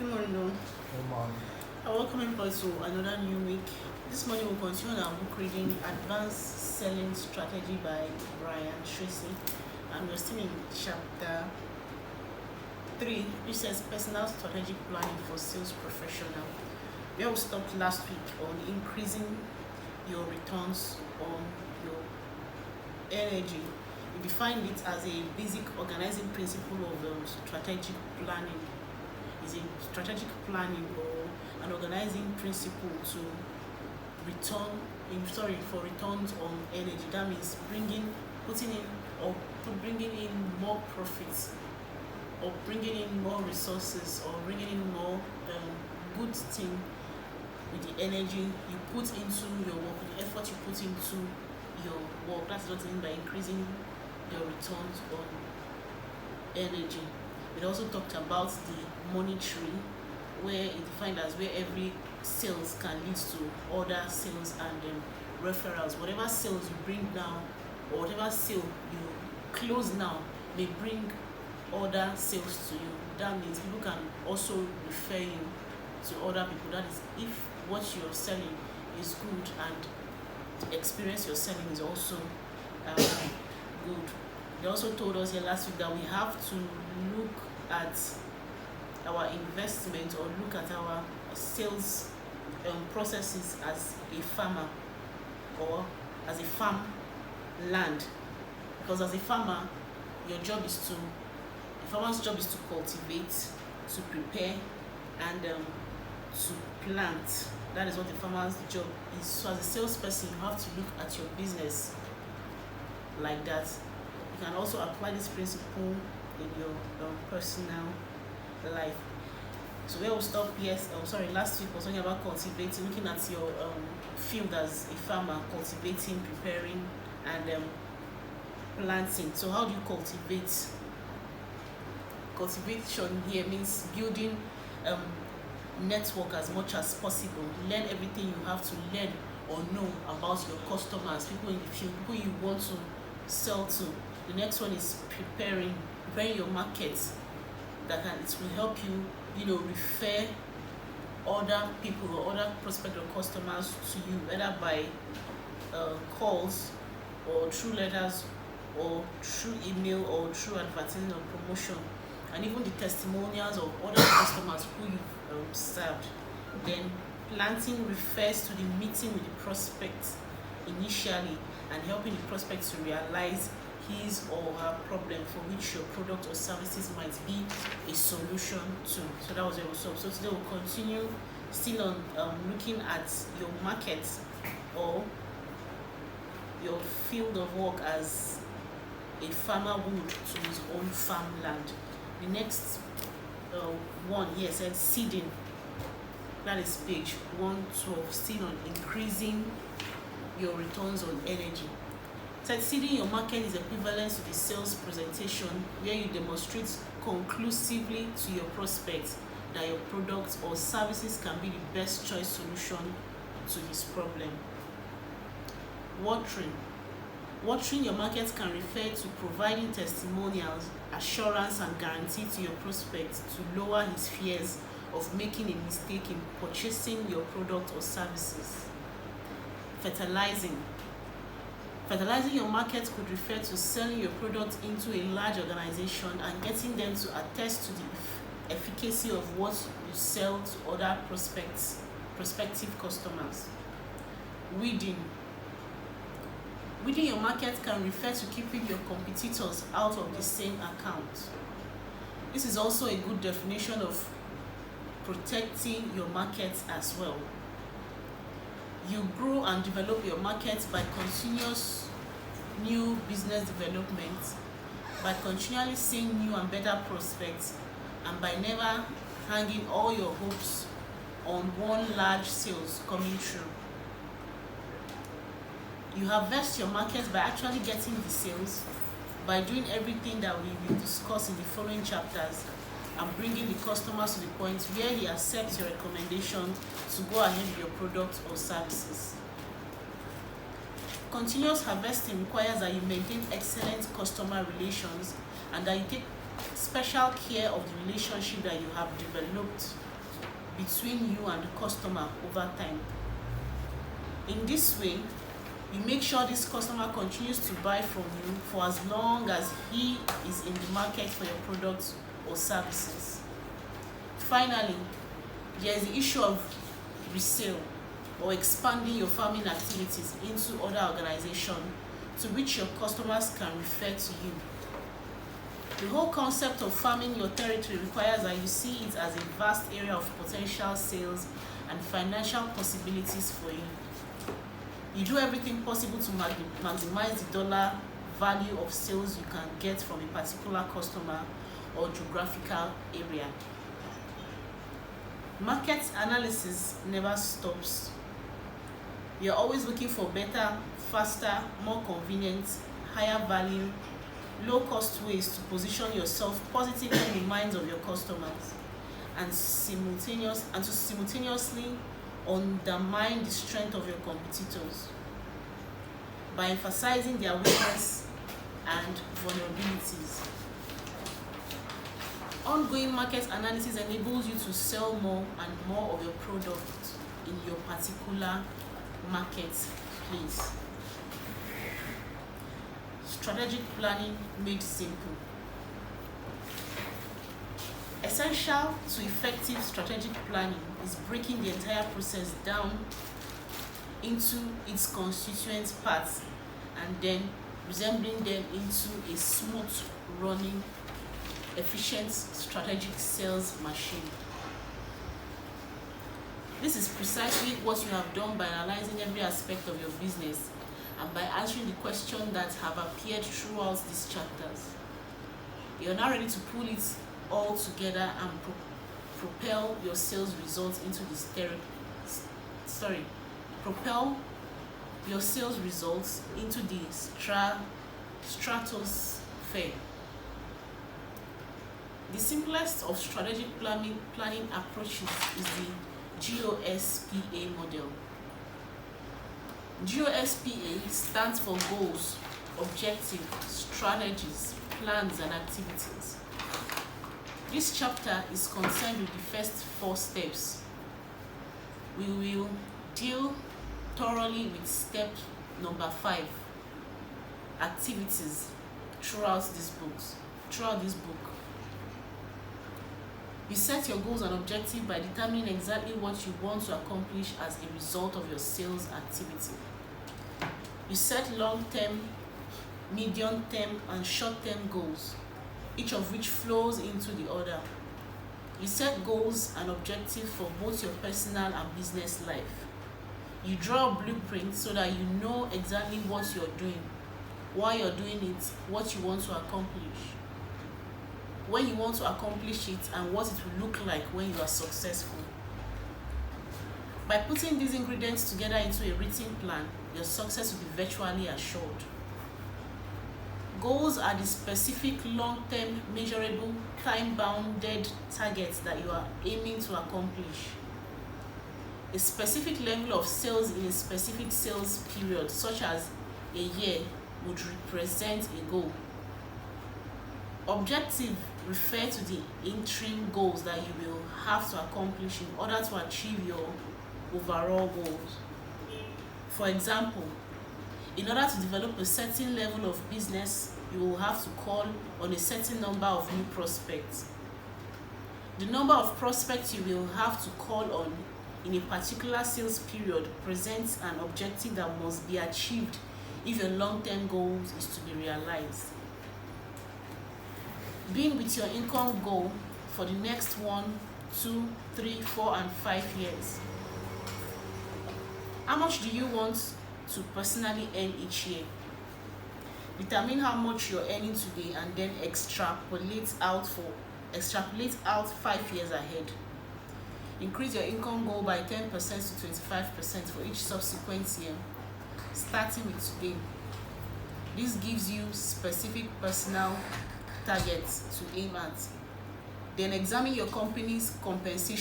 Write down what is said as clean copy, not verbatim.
Good morning, all. Good morning. Welcome everybody to another new week. This morning we'll continue our book reading Advanced Selling Strategy by Brian Tracy. And we're still in chapter 3, which says Personal Strategic Planning for Sales Professional. Where we stopped last week on increasing your returns on your energy. We defined it as a basic organizing principle of strategic planning. Is a strategic planning or an organizing principle to for returns on energy. That means bringing in more profits, or bringing in more resources, or bringing in more good thing with the energy you put into your work, with the effort you put into your work. That's what I mean by increasing your returns on energy. We also talked about the monetary, where it defined as where every sales can lead to other sales and referrals. Whatever sales you bring down, or whatever sale you close now, may bring other sales to you. That means people can also refer you to other people. That is, if what you're selling is good and the experience you're selling is also good. They also told us here last week that we have to look at our investment, or look at our sales processes as a farmer, or as a farm land. Because as a farmer, your job is to, a farmer's job is to cultivate, to prepare, and to plant. That is what the farmer's job is. So as a salesperson, you have to look at your business like that. You can also apply this principle in your personal life. So where we stop, last week was talking about cultivating, looking at your field as a farmer, cultivating, preparing, and planting. So how do you cultivate? Cultivation here means building network as much as possible. Learn everything you have to learn or know about your customers, people in the field, people you want to sell to. The next one is preparing your market. It will help you, refer other people or other prospective customers to you, either by calls, or through letters, or through email, or through advertising or promotion, and even the testimonials of other customers who you've served. Then planting refers to the meeting with the prospect initially and helping the prospect to realize his or her problem for which your product or services might be a solution to. So that was it. So today we'll continue still on looking at your market or your field of work as a farmer would to his own farmland. The next one here says seeding. That is page 112, still on increasing your returns on energy. Seeding your market is equivalent to the sales presentation, where you demonstrate conclusively to your prospects that your products or services can be the best choice solution to his problem. Watering your market can refer to providing testimonials, assurance, and guarantee to your prospects to lower his fears of making a mistake in purchasing your product or services. Fertilizing your market could refer to selling your product into a large organization and getting them to attest to the efficacy of what you sell to other prospective customers. Weeding your market can refer to keeping your competitors out of the same account. This is also a good definition of protecting your market as well. You grow and develop your market by continuous new business development, by continually seeing new and better prospects, and by never hanging all your hopes on one large sales coming through. You harvest your market by actually getting the sales, by doing everything that we will discuss in the following chapters, and bringing the customers to the point where he accepts your recommendation to go ahead with your products or services. Continuous harvesting requires that you maintain excellent customer relations and that you take special care of the relationship that you have developed between you and the customer over time. In this way, you make sure this customer continues to buy from you for as long as he is in the market for your products or services. Finally, there is the issue of resale or expanding your farming activities into other organizations to which your customers can refer to you. The whole concept of farming your territory requires that you see it as a vast area of potential sales and financial possibilities for you. You do everything possible to maximize the dollar value of sales you can get from a particular customer or geographical area. Market analysis never stops. You're always looking for better, faster, more convenient, higher value, low-cost ways to position yourself positively in the minds of your customers and to simultaneously undermine the strength of your competitors by emphasizing their weaknesses and vulnerabilities. Ongoing market analysis enables you to sell more and more of your product in your particular marketplace. Strategic planning made simple. Essential to effective strategic planning is breaking the entire process down into its constituent parts and then resembling them into a smooth running, efficient strategic sales machine. This is precisely what you have done by analyzing every aspect of your business and by answering the questions that have appeared throughout these chapters. You are now ready to pull it all together and propel your sales results into the stratosphere. The simplest of strategic planning approaches is the GOSPA model. GOSPA stands for goals, objectives, strategies, plans, and activities. This chapter is concerned with the first 4 steps. We will deal thoroughly with step number 5, activities, throughout this book. You set your goals and objectives by determining exactly what you want to accomplish as a result of your sales activity. You set long-term, medium-term, and short-term goals, each of which flows into the other. You set goals and objectives for both your personal and business life. You draw a blueprint so that you know exactly what you're doing, why you're doing it, what you want to accomplish, when you want to accomplish it, and what it will look like when you are successful. By putting these ingredients together into a written plan, your success will be virtually assured. Goals are the specific, long-term, measurable, time-bounded targets that you are aiming to accomplish. A specific level of sales in a specific sales period, such as a year, would represent a goal. Objectives refer to the interim goals that you will have to accomplish in order to achieve your overall goals. For example, in order to develop a certain level of business, you will have to call on a certain number of new prospects. The number of prospects you will have to call on in a particular sales period presents an objective that must be achieved if your long-term goal is to be realized. Being with your income goal for the next 1, 2, 3, 4, and 5 years. How much do you want to personally earn each year? Determine how much you're earning today and then extrapolate out 5 years ahead. Increase your income goal by 10% to 25% for each subsequent year, starting with today. This gives you specific personal targets to aim at. Then examine your company's compensation